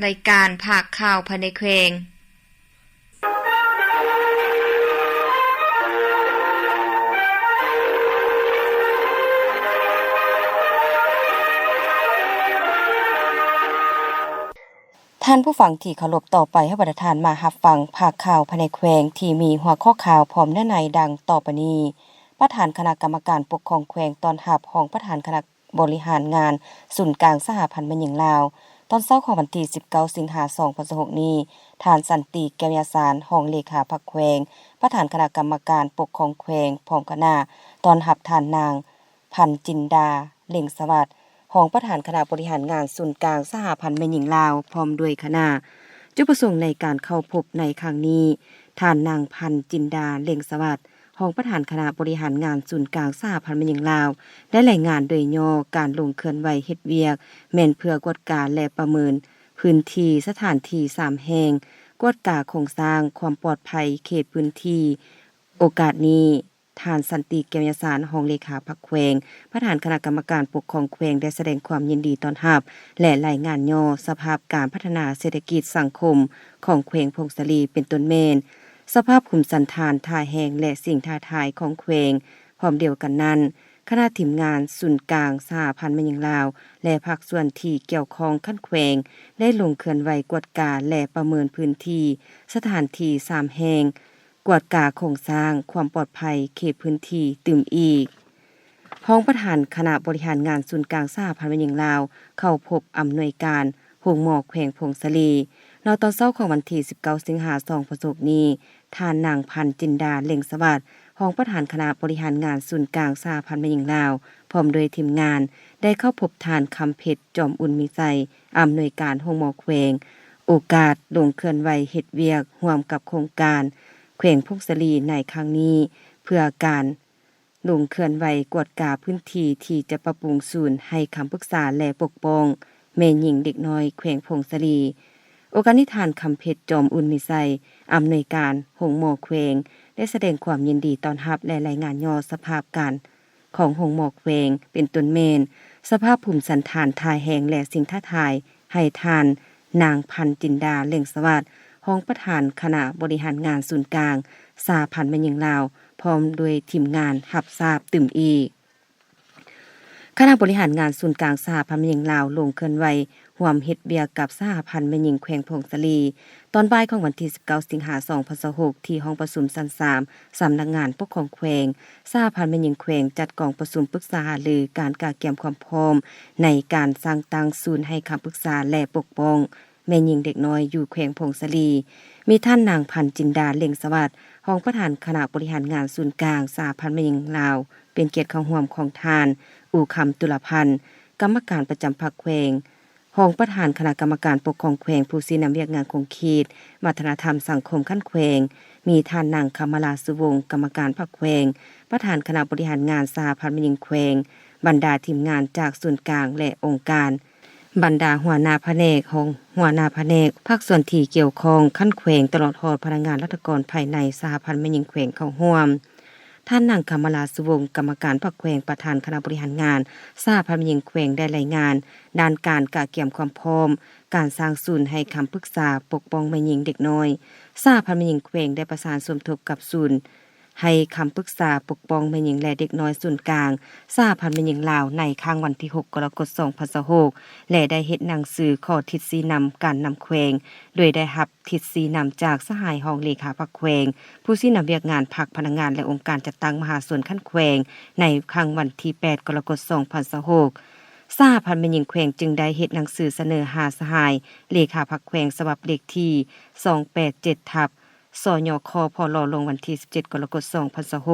รายการภาคข่าวภายในแขวงท่านผู้ฟังที่เคารพต่อไปให้ประธานมารับฟังภาคข่าวภายในแขวงที่มีหัวข้อข่าวพร้อมเนื้อในดังต่อไปนี้ประธานคณะกรรมการปกครองแขวงตอนรับของประธานคณะบริหารงานศูนย์กลางสหพันธ์แม่หญิงลาวตอนเช้าของวันที่19สิงหาคม2026นี้ท่านสันติแก้วยาสารรองเลขาพรรคแขวงประธานคณะกรรมการปกครองแขวงพร้อมคณะตอนรับท่านนางพันจินดาเล่งสวัสดิ์รองประธานคณะบริหารงานศูนย์กลางสหพันธ์แม่หญิงลาวพร้อมด้วยคณะจุดประสงค์ในการเข้าพบในครั้งนี้ท่านนางพันจินดาเล่งสวัสดิ์รองประธานคณะบริหารงานศูนย์กลางสหพันธ์แม่หญิงลาวได้รายงานโดยย่อการลงเคลื่อนไหวเฮ็ดเวียกแม่นเพื่อกวดการและประเมินพื้นที่สถานที่3แห่งกวดกาโครงสร้างความปลอดภัยเขตพื้นที่โอกาสนี้ท่านสันติแก้วยาสารรองเลขาพรรคแขวงประธานคณะกรรมการปกครองแขวงได้แสดงความยินดีต้อนรับและรายงานย่อสภาพการพัฒนาเศรษฐกิจสังคมของแขวงพงศลีเป็นต้นแม่นสภาพภูมิสันฐานท่าแห่งและสิ่งท้าทายของแขวงพร้อมเดียวกันนั้นคณะทีมงานศูนย์กลางสหพันธ์แม่หญิงลาวและภาคส่วนที่เกี่ยวข้องขั้นแขวงได้ลงเคลื่อนไหวกวดกาและประเมินพื้นที่สถานที่3แห่งกวดกาโครงสร้างความปลอดภัยเขตพื้นที่ตื่มอีกรองประธานคณะบริหารงานศูนย์กลางสหพันธ์แม่หญิงลาวเข้าพบอำนวยการโรงหมอแขวงพงศลีในตอนเช้าของวันที่19สิงหาคม2026นี้ท่านนางพันจินดาเล่งสวัสดิ์รองประธานคณะบริหารงานศูนย์กลางสหพันธ์แม่หญิงลาวพร้อมโดยทีมงานได้เข้าพบท่านคำเพชรจอมอุ่นมีใจอำนวยการโรงหมอแขวงโอกาสลงเคลื่อนไหวเฮ็ดเวียกร่วมกับโครงการแขวงพงศลีในครั้งนี้เพื่อการลงเคลื่อนไหวกวดกาพื้นที่ที่จะปรับปรุงศูนย์ให้คำปรึกษาและปกป้องแม่หญิงเด็กน้อยแขวงพงศลีโอกาสนี้ท่านคำเพชรจอมอุ่นมีใจอำนวยการโรงหมอแขวงได้แสดงความยินดีต้อนรับและรายงานย่อสภาพการของโรงหมอแขวงเป็นต้นแม่นสภาพภูมิสันฐานทายแห่งและสิ่งท้าทายให้ท่านนางพันจินดาเล่งสวัสดิ์รองประธานคณะบริหารงานศูนย์กลางสหพันธ์แม่หญิงลาวพร้อมด้วยทีมงานรับทราบตื่มอีกคณะบริหารงานศูนย์กลางสหพันธ์แม่หญิงลาวลงเคลื่อนไหวร่วมเฮ็ดเวียกกับสหพันธ์แม่หญิงแขวงพงศลีตอนบ่ายของวันที่19สิงหาคม2026ที่ห้องประชุมชั้น3สำนักงานปกครองแขวงสหพันธ์แม่หญิงแขวงจัดกองประชุมปรึกษาหารือการกาเกียมความพร้อมในการสร้างตั้งศูนย์ให้คำปรึกษาและปกป้องแม่หญิงเด็กน้อยอยู่แขวงพงศลีมีท่านนางพันจินดาเล่งสวัสดิ์รองประธานคณะบริหารงานศูนย์กลางสหพันธ์แม่หญิงลาวเป็นเกียรติเข้าร่วมของท่านอู่คำตุลพันธ์กรรมการประจำพรรคแขวงรองประธานคณะกรรมการปกครองแขวงผู้ชี้นำเวียกงานคงขีดวัฒนธรรมสังคมขั้นแขวงมีท่านนางคำมลาสุวงศ์กรรมการพรรคแขวงประธานคณะบริหารงานสหพันธ์แม่หญิงแขวงบรรดาทีมงานจากศูนย์กลางและองค์การบรรดาหัวหน้าแผนกหัวหน้าแผนกภาคส่วนที่เกี่ยวข้องขั้นแขวงตลอดฮอดพนักงานราชการภายในสหพันธ์แม่หญิงแขวงเข้าร่วมท่านนางคำมลาสุวงศ์กรรมการพรรคแขวงประธานคณะบริหารงานสหพันธ์แม่หญิงแขวงได้รายงานด้านการกะเกียมความพร้อมการสร้างศูนย์ให้คำปรึกษาปกป้องแม่หญิงเด็กน้อยสหพันธ์แม่หญิงแขวงได้ประสานสมทบกับศูนย์ให้คำปรึกษาปกป้องแม่หญิงและเด็กน้อยศูนย์กลางสหพันธ์แม่หญิงลาวในครั้งวันที่6กรกฎาคม2026และได้เฮ็ดหนังสือขอทิศชี้นำการนำแขวงโดยได้รับทิศชี้นำจากสหายรองเลขาพรรคแขวงผู้ชี้นำเวียกงานพรรคพนักงานและองค์การจัดตั้งมหาส่วนขั้นแขวงในครั้งวันที่8กรกฎาคม2026สหพันธ์แม่หญิงแขวงจึงได้เฮ็ดหนังสือเสนอหาสหายเลขาพรรคแขวงฉบับเลขที่287/สยคพลลงวันที่17กรกฎาคม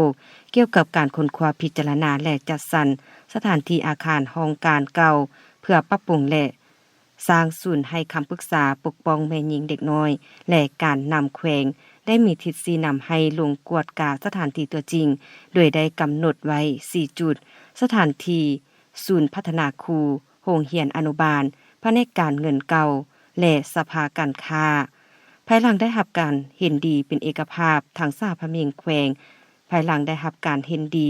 2026เกี่ยวกับการค้นคว้าพิจารณาและจัดสรรสถานที่อาคารห้องการเก่าเพื่อปรับปรุงและสร้างศูนย์ให้คำปรึกษาปกป้องแม่หญิงเด็กน้อยและการนำแขวงได้มีทิศชี้นำให้ลงกวดกาสถานที่ตัวจริงโดยได้กำหนดไว้4จุดสถานที่ศูนย์พัฒนาครูโรงเรียนอนุบาลแผนกการเงินเก่าและสภาการค้าภายหลังได้รับการเห็นดีเป็นเอกภาพทางสหพันธ์แม่หญิงแขวงภายหลังได้รับการเห็นดี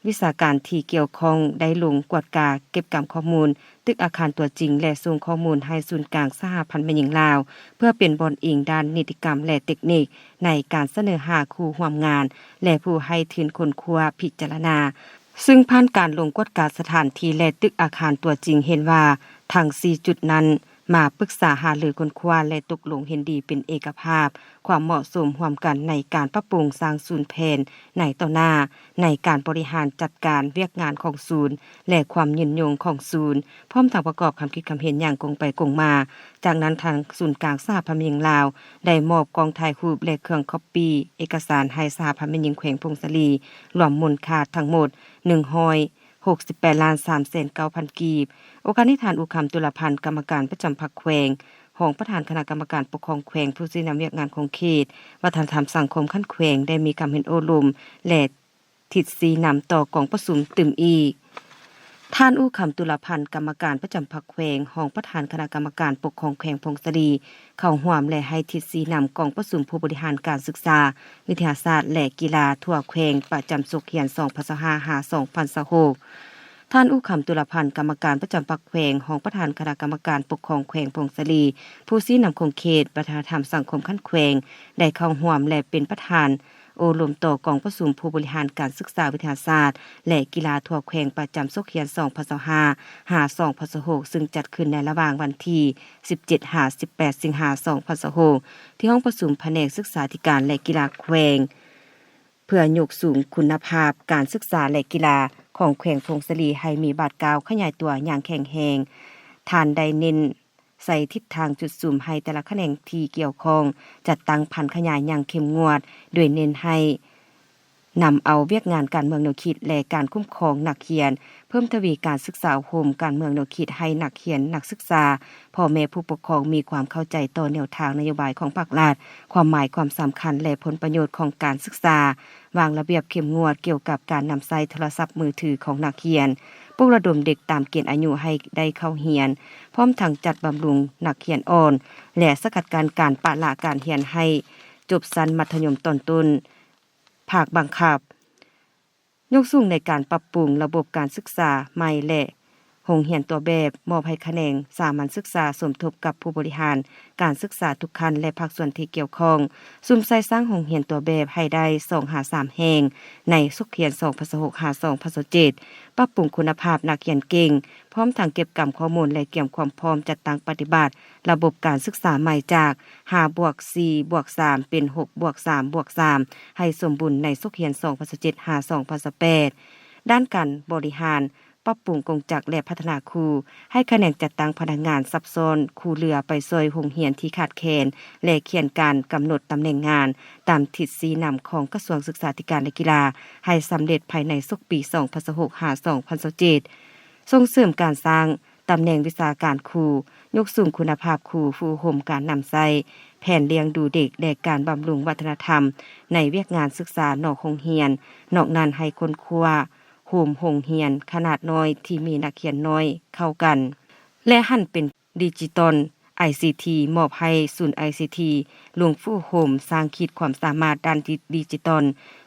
วิชาการที่เกี่ยวข้องได้ลงกวดกาเก็บกำข้อมูลตึกอาคารตัวจริงและส่งข้อมูลให้ศูนย์กลางสหพันธ์แม่หญิงลาวเพื่อเป็นบอนอิงด้านนิติกรรมและเทคนิคในการเสนอหาคู่ร่วมงานและผู้ให้ทุนคนครัวพิจารณาซึ่งผ่านการลงกวดกาสถานที่และตึกอาคารตัวจริงเห็นว่าทั้ง4จุดนั้นมาปรึกษาหารือคนครัวและตกลงเห็นดีเป็นเอกภาพความเหมาะสมร่วมกันในการปรับปรุงสร้างศูนย์แผนในต่อหน้าในการบริหารจัดการเวียกงานของศูนย์และความยืนยงของศูนย์พร้อมทางประกอบคำคิดคำเห็นอย่างกงไปกงมาจากนั้นทางศูนย์กลางสหพันธ์แม่หญิงลาวได้มอบกองถ่ายรูปและเครื่องคอปปี้เอกสารให้สหพันธ์แม่หญิงแขวงพงศลีรวมมูลค่าทั้งหมด168,309,000 กีบโอกาสนี้ทานอุคำตุลพันธ์กรรมการประจำพรรคแขวงรองประธานคณะกรรมการปกครองแขวงผู้ชี้นำเวียกงานของเขตวัฒนธรรมสังคมขั้นแขวงได้มีคำเห็นโอลมและทิศสีนำต่อกองประสุมตึมอีกท่านอู้คำตุลพันธ์กรรมการประจำพรรคแขวงรองประธานคณะกรรมการปกครองแขวงพงศลีเข้าร่วมและให้ทิศสีนำกองประสุมผู้บริหารการศึกษาวิทยาศาสตร์และกีฬาทั่วแขวงประจำสุขเขียน2025-2026ท่านอู้คำตุลพันธ์กรรมการประจำพรรคแขวงรองประธานคณะกรรมการปกครองแขวงพงศลีผู้ชี้นำของเขตวัฒนธรรมสังคมขั้นแขวงได้เข้าร่วมและเป็นประธานโอลมต่อกองประสุมผู้บริหารการศึกษาวิทยาศาสตร์และกีฬาทั่วแขวงประจำสุขเขียน2025-2026ซึ่งจัดขึ้นในระหว่างวันที่17-18 สิงหาคม 2026ที่ห้องประชุมแผนกศึกษาธิการและกีฬาแขวงเพื่อยกสูงคุณภาพการศึกษาและกีฬาของแขวงพงศลีให้มีบาดกาวขยายตัวอย่างแข็งแรงทานได้เน้นใส่ทิศทางจุดสูมให้แต่ละแขนงที่เกี่ยวข้องจัดตั้งพันขยายอย่างเข้มงวดโดยเน้นให้นำเอาเวียกงานการเมืองแนวคิดและการคุ้มครองนักเรียนเพิ่มทวีการศึกษาโฮมการเมืองแนวคิดให้นักเรียนนักศึกษาพ่อแม่ผู้ปกครองมีความเข้าใจต่อแนวทางนโยบายของภาครัฐความหมายความสำคัญและผลประโยชน์ของการศึกษาวางระเบียบเข้มงวดเกี่ยวกับการนำใช้โทรศัพท์มือถือของนักเรียนปลุกระดมเด็กตามเกณฑ์อายุให้ได้เข้าเรียนพร้อมทั้งจัดบำรุงนักเรียนอ่อนและสกัดกั้นการปะละการเรียนให้จบชั้นมัธยมต้นภาคบังคับยกสูงในการปรับปรุงระบบการศึกษาใหม่และโรงเรียนตัวแบบมอบให้คะแนนสามัญศึกษาสมทบกับผู้บริหารการศึกษาทุกขั้นและภาคส่วนที่เกี่ยวข้องซุ่มใส่สร้างโรงเรียนตัวแบบให้ได้2-3แห่งในสุขเขียน2026-2027ปรับปรุงคุณภาพนักเรียนเก่งพร้อมทั้งเก็บกำข้อมูลและเตรียมความพร้อมจัดตั้งปฏิบัติระบบการศึกษาใหม่จาก5+4+3เป็น6+3+3ให้สมบูรณ์ในสุขเขียน2027-2028ด้านการบริหารปรับปรุงกงจักรและพัฒนาครูให้คะแนนจัดตั้งพนักงานซับซ้อนครูเรือไปซอยโรงเรียนที่ขาดแคลนและเขียนการกำหนดตำแหน่งงานตามทิศชี้นำของกระทรวงศึกษาธิการและกีฬาให้สำเร็จภายในสุกปี2026-2027ส่งเสริมการสร้างตำแหน่งวิชาการครูยกสูงคุณภาพครูผู้ห่มการนำใช้แผนเลี้ยงดูเด็กและการบำรุงวัฒนธรรมในเวียกงานศึกษานอกโรงเรียนนอกนั้นให้คนครัวโฮมโรงเรียนขนาดน้อยที่มีนักเรียนน้อยเข้ากันและหันเป็นดิจิตอล ICT มอบให้ศูนย์ ICT ลงฟู่โฮมสร้างขีดความสามารถด้านดิจิตอล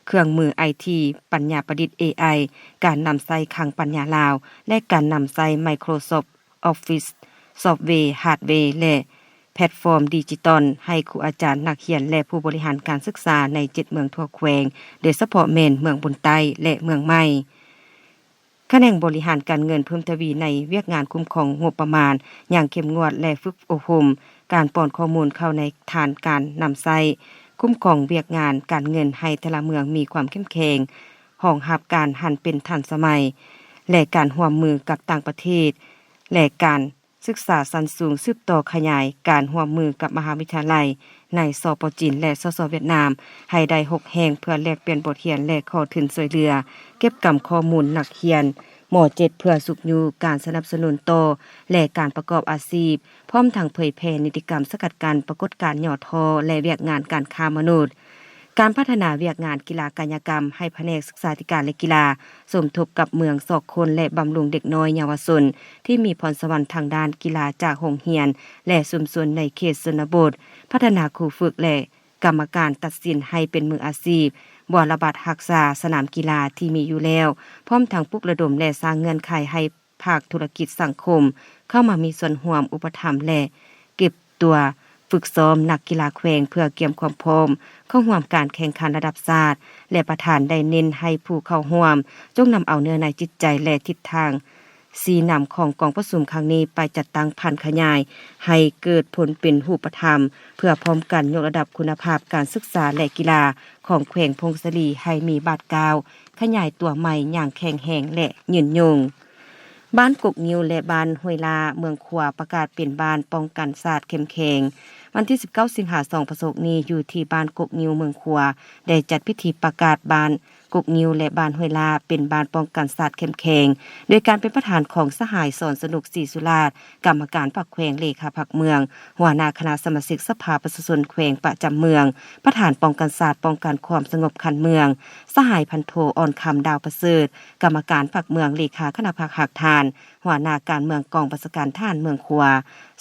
เครื่องมือ IT ปัญญาประดิษฐ์ AI การนำใช้ขังปัญญาลาวและการนำใช้ Microsoft Office ซอฟต์แวร์ฮาร์ดแวร์และแพลตฟอร์มดิจิตอลให้ครูอาจารย์นักเรียนและผู้บริหารการศึกษาใน7เมืองทั่วแขวงโดยเฉพาะแม่นเมืองบนใต้และเมืองใหม่คะแนนบริหารการเงินเพิ่มทวีในเวียกงานคุ้มครองงบประมาณอย่างเข้มงวดและฝึกอบรมการป้อนข้อมูลเข้าในฐานการนำใช้คุ้มครองเวียกงานการเงินให้แต่ละเมืองมีความเข้มแข็งรองรับการหันเป็นทันสมัยและการร่วมมือกับต่างประเทศและการศึกษาชั้นสูงสืบต่อขยายการร่วมมือกับมหาวิทยาลัยในสป.จีนและสส.เวียดนามให้ได้6แห่งเพื่อแลกเปลี่ยนบทเรียนและเข้าถึงช่วยเหลือเก็บกำข้อมูลนักเรียนม.7 เพื่อสุขอยู่การสนับสนุนต่อและการประกอบอาชีพพร้อมทั้งเผยแพร่นิติกรรมสกัดกั้นปรากฏการณ์ย่อท้อและเวียกงานการค้ามนุษย์การพัฒนาเวียกงานกีฬากายกรรมให้แผนกศึกษาธิการและกีฬาสมทบกับเมืองสอกคนและบำรุงเด็กน้อยเยาวชนที่มีพรสวรรค์ทางด้านกีฬาจากโรงเรียนและชุมชนในเขตชนบทพัฒนาครูฝึกและกรรมการตัดสินให้เป็นมืออาชีพ บ่ระบาดรักษาสนามกีฬาที่มีอยู่แล้วพร้อมทั้งปลุกระดมและสร้างเงื่อนไขให้ภาคธุรกิจสังคมเข้ามามีส่วนร่วมอุปถัมภ์และเก็บตัวฝึกซ้อมนักกีฬาแขวงเพื่อเตรียมความพร้อมเข้าร่วมการแข่งขันระดับชาติและประธานได้เน้นให้ผู้เข้าร่วมจงนำเอาเนื้อในจิตใจและทิศทางสีนำของกองประชุมครั้งนี้ไปจัดตั้งพันขยายให้เกิดผลเป็นรูปธรรมเพื่อพร้อมกันยกระดับคุณภาพการศึกษาและกีฬาของแขวงพงศลีให้มีบาดกาวขยายตัวใหม่อย่างแข็งแรงและยืนยงบ้านกกงิ้วและบ้านห้วยลาเมืองขวาประกาศเป็นบ้านป้องกันศาสตร์เข้มแข็งวันที่19สิงหาคมประสบนี้อยู่ที่บ้านกกงิ้วเมืองขวาได้จัดพิธีประกาศบ้านกกงิ้วและบ้านห้วยลาเป็นบ้านป้องกันศาสตร์เข้มแข็งโดยการเป็นประธานของสหายสอนสนุกศรีสุราษฎร์กรรมการพรรคแขวงเลขาพรรคเมืองหัวหน้าคณะสมาชิกสภาประชาชนแขวงประจำเมืองประธานป้องกันศาสตร์ป้องกันความสงบคันเมืองสหายพันโทอ่อนคำดาวประเสริฐกรรมการพรรคเมืองเลขาคณะพรรคหักทานหัวหน้าการเมืองกองบัญชาการทหารเมืองขวา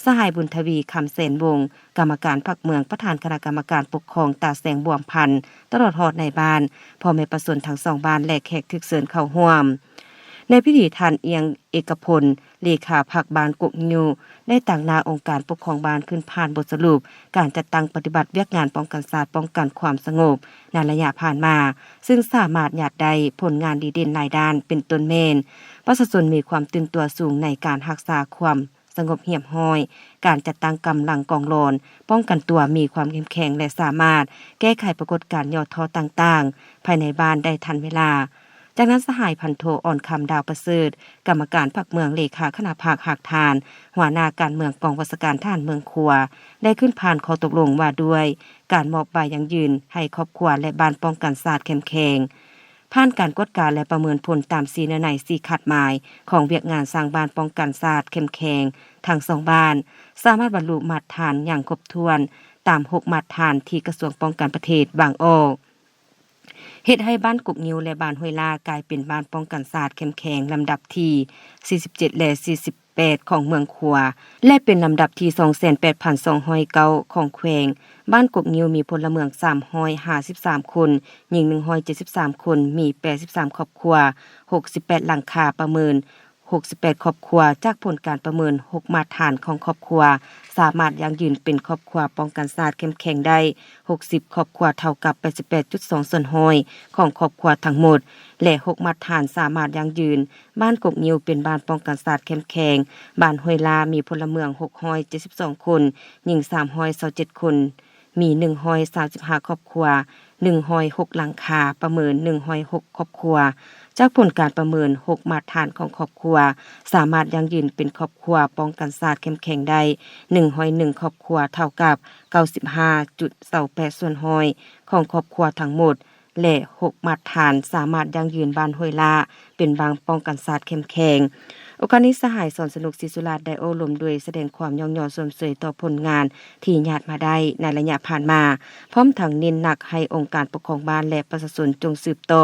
สหายบุญทวีคำเสนวงศ์กรรมการพรรคเมืองประธานคณะกรรมการปกครองตาแสงบวมพันธ์ตลอดฮอดในบ้านพ่อแม่ประชาชนทั้งสองบ้านและแขกทึกเชิญเข้าร่วมในพิธีทานเอียงเอกพลเลขาพรรคบ้านกกงิ้วได้ตั้งหน้าองค์การปกครองบ้านขึ้นผ่านบทสรุปการจัดตั้งปฏิบัติเวียกงานป้องกันศาสตร์ป้องกันความสงบในระยะผ่านมาซึ่งสามารถหยาดได้ผลงานดีเด่นหลายด้านเป็นต้นเมนประชาชนมีความตื่นตัวสูงในการรักษาความสงบเหี่ยมห้อยการจัดตั้งกำลังกองโลนป้องกันตัวมีความเข้มแข็งและสามารถแก้ไขปรากฏการณ์ย่อท้อต่างๆภายในบ้านได้ทันเวลาจากนั้นสหายพันโทอ่อนคำดาวประเสริฐกรรมการพรรคเมืองเลขาคณะพรรคหักทานหัวหน้าการเมืองกองบัญชาการทหารเมืองขัวได้ขึ้นผ่านข้อตกลงว่าด้วยการมอบใบยั่งยืนให้ครอบครัวและบ้านป้องกันศาสตร์เข้มแข็งผ่านการกวดการและประเมินผลตาม4เนื้อใน4ขัดหมายของเวียกงานสร้างบ้านป้องกันศาสตร์เข้มแข็งทั้งสองบ้านสามารถบรรลุมาตรฐานอย่างครบถ้วนตาม6มาตรฐานที่กระทรวงป้องกันประเทศวางออกเฮ็ดให้บ้านกกงิ้วและบ้านห้วยลากลายเป็นบ้านป้องกันศาสตร์เข้มแข็งลำดับที่47และ48ของเมืองขัวและเป็นลำดับที่ 28,209 ของแขวงบ้านกกงิ้วมีพลเมือง353คนหญิง173คนมี83ครอบครัว68หลังคาประเมิน68ครอบครัวจากผลการประเมิน6มาตรฐานของครอบครัวสามารถยั่งยืนเป็นครอบครัวป้องกันศาสตร์เข้มแข็งได้60ครอบครัวเท่ากับ 88.2 ส่วนห้อยของครอบครัวทั้งหมดและ6มาตรฐานสามารถยั่งยืนบ้านกกงิ้วเป็นบ้านป้องกันศาสตร์เข้มแข็งบ้านห้วยลามีพลเมือง672คนหญิง327คนมี135ครอบครัว106หลังคาประเมิน106ครอบครัวจากผลการประเมิน6มาตรฐานของครอบครัวสามารถยั่งยืนเป็นครอบครัวป้องกันศาสตร์เข้มแข็งได้101ครอบครัวเท่ากับ 95.28 ส่วนห้อยของครอบครัวทั้งหมดและ6มาตรฐานสามารถยั่งยืนบ้านห้วยลาเป็นบางป้องกันศาสตร์เข้มแข็งโอกาสนี้สหายสอนสนุกศรีสุราษฎร์ได้โอ้ลมด้วยแสดงความย่องย่อสมเสยต่อผลงานที่ญาติมาได้ในระยะผ่านมาพร้อมทั้งเน้นหนักให้องค์การปกครองบ้านและประชาชนจงสืบต่อ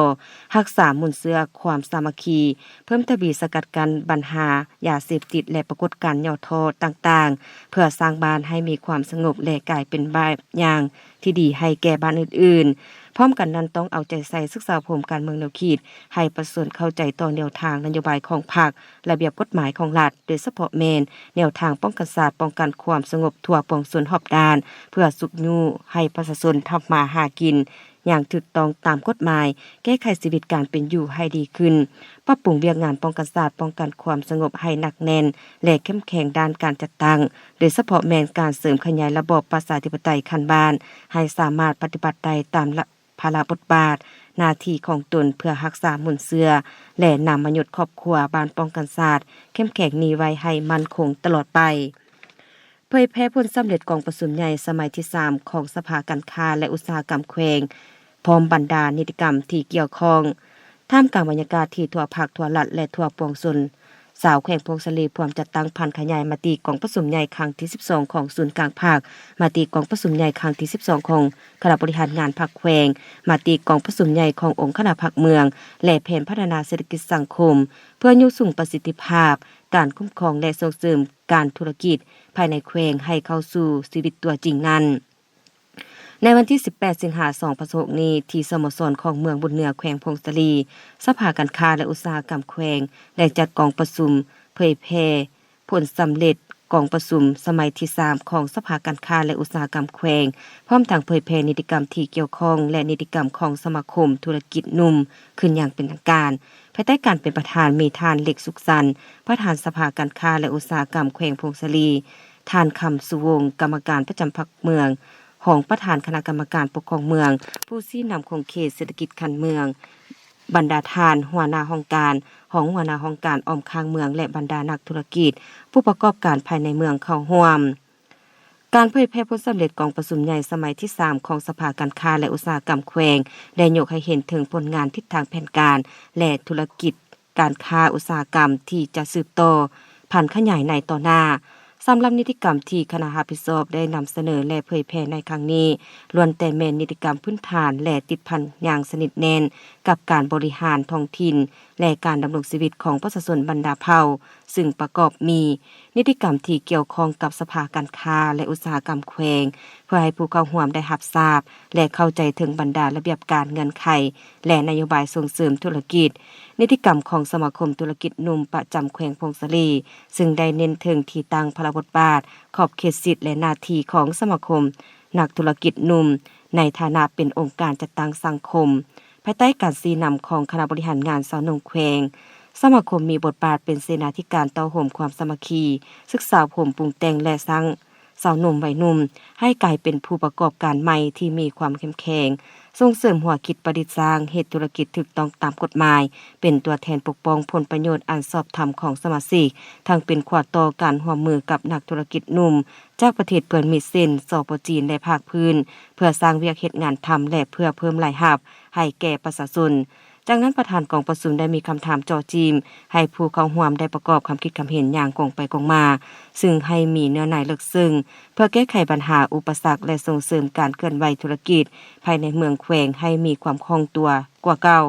รักษามุนเสื้อความสามัคคีเพิ่มทวีสกัดกั้นปัญหายาเสพติดและปรากฏการณ์ย่อท้อต่างๆเพื่อสร้างบ้านให้มีความสงบและกลายเป็นแบบอย่างที่ดีให้แก่บ้านอื่นๆพร้อมกันนั้นต้องเอาใจใส่ศึกษาผมการเมืองแนวคิดให้ประชาชนเข้าใจต่อแนวทางนโยบายของพรรคระเบียบกฎหมายของรัฐโดยเฉพาะแม่นแนวทางป้องกันศาสตร์ป้องกันความสงบทั่วปวงชนรอบด้านเพื่อสุขอยู่ให้ประชาชนทำมาหากินอย่างถูกต้องตามกฎหมายแก้ไขชีวิตการเป็นอยู่ให้ดีขึ้นปรับปรุงเวียกงานป้องกันศาสตร์ป้องกันความสงบให้หนักแน่นและเข้มแข็งด้านการจัดตั้งโดยเฉพาะแม่นการเสริมขยายระบอบประชาธิปไตยขั้นบ้านให้สามารถปฏิบัติได้ตามภาระบทบาทหน้าที่ของตนเพื่อรักษามุนเสือและนำมนุษย์ครอบครัวบ้านป้องกันศาสตร์เข้มแข็งนี้ไว้ให้มั่นคงตลอดไปเผยแพร่ผลสำเร็จกองประชุมใหญ่สมัยที่3ของสภาการค้าและอุตสาหกรรมแขวงพร้อมบรรดานิติกรรมที่เกี่ยวข้องท่ามกลางบรรยากาศที่ทั่วภาคทั่วรัฐและทั่วปวงชนสาวแขวงพงศลีพร้อมจัดตั้งพันขยายมาตีกองประชุมใหญ่ครั้งที่12ของศูนย์กลางภาคมาตีกองประชุมใหญ่ครั้งที่12ของคณะบริหารงานภาคแขวงมาตีกองประชุมใหญ่ขององค์คณะภาคเมืองและแผนพัฒนาเศรษฐกิจสังคมเพื่อยกสูงประสิทธิภาพการคุ้มครองและส่งเสริมการธุรกิจภายในแขวงให้เข้าสู่ชีวิตตัวจริงนั้น ในวันที่18สิงหาคม2026นี้ที่สโมสรของเมืองบุญเหนือแขวงพงศาลีสภาการค้าและอุตสาหกรรมแขวงได้จัดกองประชุมเผยแพร่ผลสำเร็จกองประชุมสมัยที่3ของสภาการค้าและอุตสาหกรรมแขวงพร้อมทั้งเผยแพร่นิติกรรมที่เกี่ยวข้องและนิติกรรมของสมาคมธุรกิจหนุ่มขึ้นอย่างเป็นทางการภายใต้การเป็นประธานมีท่านเล็กสุขสันต์ประธานสภาการค้าและอุตสาหกรรมแขวงพงศาลีท่านคำสุวงศ์กรรมการประจำพรรคเมืองของประธานคณะกรรมการปกครองเมืองผู้ชี้นำโครงเขตเศรษฐกิจคันเมืองบรรดาทานหัวหน้าห้องการของหัวหน้าห้องการอ้อมข้างเมืองและบรรดานักธุรกิจผู้ประกอบการภายในเมืองเข้าร่วมการเผยแพร่ผลสำเร็จกองประชุมใหญ่สมัยที่3ของสภาการค้าและอุตสาหกรรมแขวงได้ยกให้เห็นถึงผลงานทิศทางแผนการและธุรกิจการค้าอุตสาหกรรมที่จะสืบต่อผ่านขยายในต่อหน้าสำหรับนิติกรรมที่คณะรับผิดชอบได้นำเสนอและเผยแพร่ในครั้งนี้ล้วนแต่แม่นนิติกรรมพื้นฐานและติดพันอย่างสนิทแน่นกับการบริหารท้องถิ่นและการดำรงชีวิตของประชาชนบรรดาเผ่าซึ่งประกอบมีนิติกรรมที่เกี่ยวข้องกับสภาการค้าและอุตสาหกรรมแขวงเพื่อให้ผู้เข้าร่วมได้รับทราบและเข้าใจถึงบรรดาระเบียบการเงื่อนไขและนโยบายส่งเสริมธุรกิจนิติกรรมของสมาคมธุรกิจหนุ่มประจำแขวงพงศาลีซึ่งได้เน้นถึงที่ตั้งพระบทบาทขอบเขตสิทธิและหน้าที่ของสมาคมนักธุรกิจหนุ่มในฐานะเป็นองค์การจัดตั้งสังคมภายใต้การชี้นำของคณะบริหารงานสาวหนุ่มแขวงสมาคมมีบทบาทเป็นเสนาธิการต่อห่มความสามัคคีศึกษาผมปรุงแต่งและสร้างสาวหนุ่มวัยหนุ่มให้กลายเป็นผู้ประกอบการใหม่ที่มีความเข้มแข็งส่งเสริมหัวคิดประดิษฐ์สร้างเหตุธุรกิจถูกต้องตามกฎหมายเป็นตัวแทนปกป้องผลประโยชน์อันชอบธรรมของสมาชิกทั้งเป็นขวดต่อการร่วมมือกับนักธุรกิจหนุ่มจากประเทศเปื้อนมิตรเส้นสป.จีนและภาคพื้นเพื่อสร้างเวียกเฮ็ดงานทำและเพื่อเพิ่มรายรับให้แก่ประชาชนจากนั้นประธานกองประชุมได้มีคำถามจ่อจีมให้ผู้เข้าร่วมได้ประกอบความคิดความเห็นอย่างกงไปกงมาซึ่งให้มีเนื้อในลึกซึ้งเพื่อแก้ไขปัญหาอุปสรรคและส่งเสริมการเคลื่อนไหวธุรกิจภายในเมืองแขวงให้มีความคล่องตัวกว่าเก่า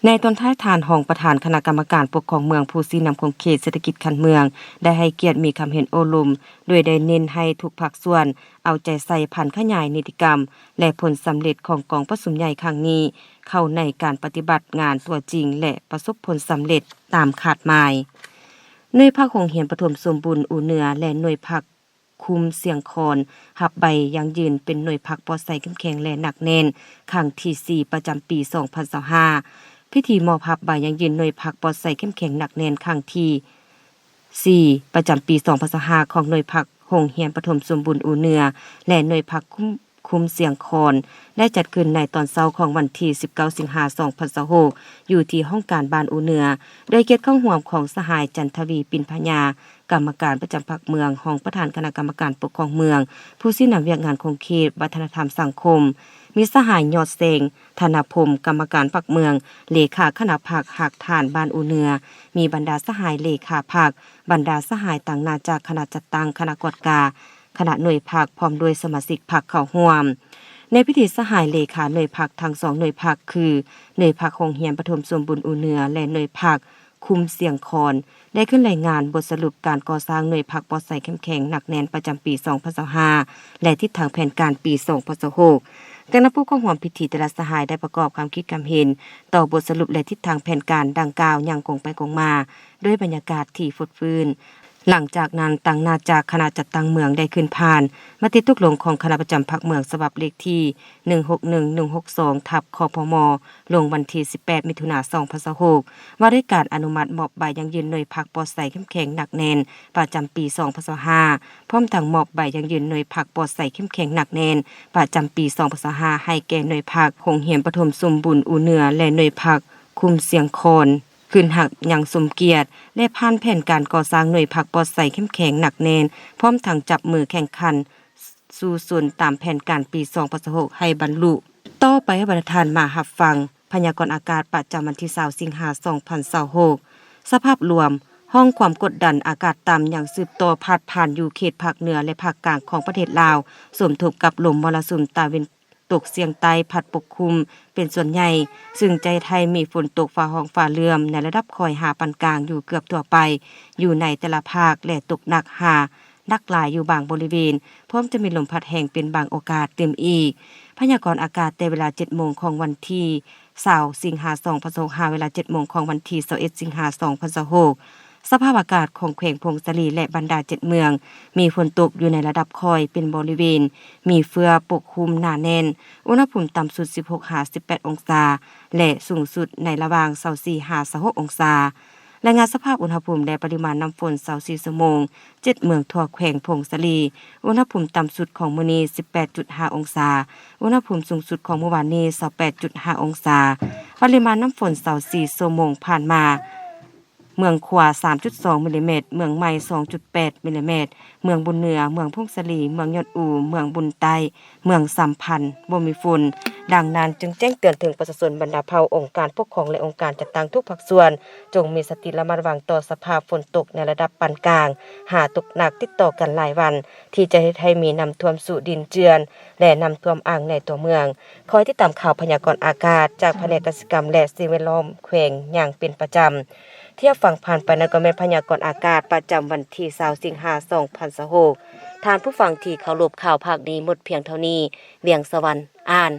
ในตอนท้ายทานของประธานคณะกรรมการปกครองเมืองผู้ชี้นำโครงเขตเศรษฐกิจคันเมืองได้ให้เกียรติมีคำเห็นโอลุมโดยได้เน้นให้ทุกภาคส่วนเอาใจใส่ผ่านขยายนิติกรรมและผลสำเร็จของกองประชุมใหญ่ครั้งนี้เข้าในการปฏิบัติงานตัวจริงและประสบผลสำเร็จตามคาดหมายหน่วยภาคโรงเรียนปฐมสมบูรณ์อูเหนือและหน่วยภาคคุมเสียงคอนหับใบยังยืนเป็นหน่วยภาคปลอดภัยเข้มแข็งและหนักแน่นครั้งที่4ประจำปี2025พิธีมอบหับใบยังยืนหน่วยภาคปลอดภัยเข้มแข็งหนักแน่นครั้งที่4ประจำปี2025ของหน่วยภาคโรงเรียนปฐมสมบูรณ์อูเหนือและหน่วยภาคคุมเสียงคอนได้จัดขึ้นในตอนเช้าของวันที่19สิงหาคม2026อยู่ที่ห้องการบ้านอูเหนือโดยเกียรติเข้าร่วมของสหายจันทวีปินพญากรรมการประจำพรรคเมืองห้องประธานคณะกรรมการปกครองเมืองผู้ชี้นำเวียกงานคงเขตวัฒนธรรมสังคมมีสหายยอดเซงธนพมกรรมการพรรคเมืองเลขาคณะพรรคหักฐานบ้านอูเหนือมีบรรดาสหายเลขาพรรคบรรดาสหายต่างนาจากคณะจัดตั้งคณะกฎกาคณะหน่วยพรรคพร้อมด้วยสมาชิกพรรคเข้าร่วมในพิธีสหายเลขาหน่วยพรรคทั้ง2หน่วยพรรคคือหน่วยพรรคโรงเรียนปฐมสมบูรณ์อูเหนือและหน่วยพรรคคุมเสียงคอนได้ขึ้นรายงานบทสรุปการก่อสร้างหน่วยพรรคปลอดภัยเข้มแข็งหนักแน่นประจำปี2025และทิศทางแผนการปี2026แต่นักผู้เข้าร่วมพิธีแต่ละสหายได้ประกอบความคิดความเห็นต่อบทสรุปและทิศทางแผนการดังกล่าวอย่างคงไปคงมาด้วยบรรยากาศที่ฟดฟื้นหลังจากนั้นต่างนาจากคณะจัดตั้งเมืองได้ขึ้นผ่านมติตกลงของคณะประจำพรรคเมืองฉบับเลขที่161162ทับคพมลงวันที่18มิถุนายน2026ว่าด้วยการอนุมัติมอบใบยังยืนหน่วยพรรคปลอดภัยเข้มแข็งหนักแน่นประจำปี2025พร้อมทั้งมอบใบยังยืนหน่วยพรรคปลอดภัยเข้มแข็งหนักแน่นประจำปี2025ให้แก่หน่วยพรรคโรงเรียนปฐมสมบูรณ์อูเหนือและหน่วยพรรคคุมเสียงคอนขึ้นหักอย่างสมเกียรติและผ่านแผนการก่อสร้างหน่วยพรรคปลอดภัยเข้มแข็งหนักแน่นพร้อมทั้งจับมือแข่งขันสู่ส่วนตามแผนการปี2026ให้บรรลุต่อไปให้ประธานมารับฟังพยากรณ์อากาศประจำวันที่20สิงหาคม2026สภาพรวมห้องความกดดันอากาศต่ำอย่างสืบต่อพาดผ่านอยู่เขตภาคเหนือและภาคกลางของประเทศลาวสมทบกับลมมรสุมตะวันตกเฉียงใต้พัดปกคลุมเป็นส่วนใหญ่ซึ่งใจไทยมีฝนตกฟ้าห้องฟ้าเลื่อมในระดับคอยหาปานกลางอยู่เกือบทั่วไปอยู่ในแต่ละภาคและตกหนักหา ดักหลายอยู่บางบริเวณพร้อมจะมีลมพัดแรงเป็นบางโอกาสเต็มอีกพยากรณ์อากาศแต่เวลา 7 โมงของวันที่20สิงหาคม2025เวลา 7 โมงของวันที่21สิงหาคม2026สภาพอากาศของแขวงพงศลีและบรรดา7เมืองมีฝนตกอยู่ในระดับค่อยเป็นบริเวณมีเฟือปกคลุมหนาแน่นอุณหภูมิต่ำสุด 16-18 องศาและสูงสุดในระหว่าง 24-26 องศารายงานสภาพอุณหภูมิและปริมาณน้ำฝน24ชั่วโมง7เมืองทั่วแขวงพงศลีอุณหภูมิต่ำสุดของมื้อนี้ 18.5 องศาอุณหภูมิสูงสุดของเมื่อวานนี้ 28.5 องศาปริมาณน้ำฝน24ชั่วโมงผ่านมาเมืองขวา 3.2 มิลลิเมตรเมืองใหม่ 2.8 มิลลิเมตรเมืองบุญเหนือเมืองพงศลีเมืองยอดอู่เมืองบุญใต้เมืองสัมพันธ์บ่มีฝุ่นดังนั้นจึงแจ้งเตือนถึงประชาชนบรรดาเผ่าองค์การปกครองและองค์การจัดตั้งทุกภาคส่วนจงมีสติระมัดระวังต่อสภาพฝนตกในระดับปานกลางหาตกหนักติดต่อกันหลายวันที่จะเฮ็ดให้มีน้ำท่วมสู่ดินเจือนและน้ำท่วมอ่างในตัวเมืองคอยติดตามข่าวพยากรณ์อากาศจากแผนกกสิกรรมและสิ่งแวดล้อมแขวงอย่างเป็นประจำเที่ยวฟังผ่านไปนั้นก็แม่นพยากรณ์อากาศประจำวันที่20สิงหาคม2026ท่านผู้ฟังที่เคารพข่าวภาคนี้หมดเพียงเท่านี้เวียงสวรรค์อ่าน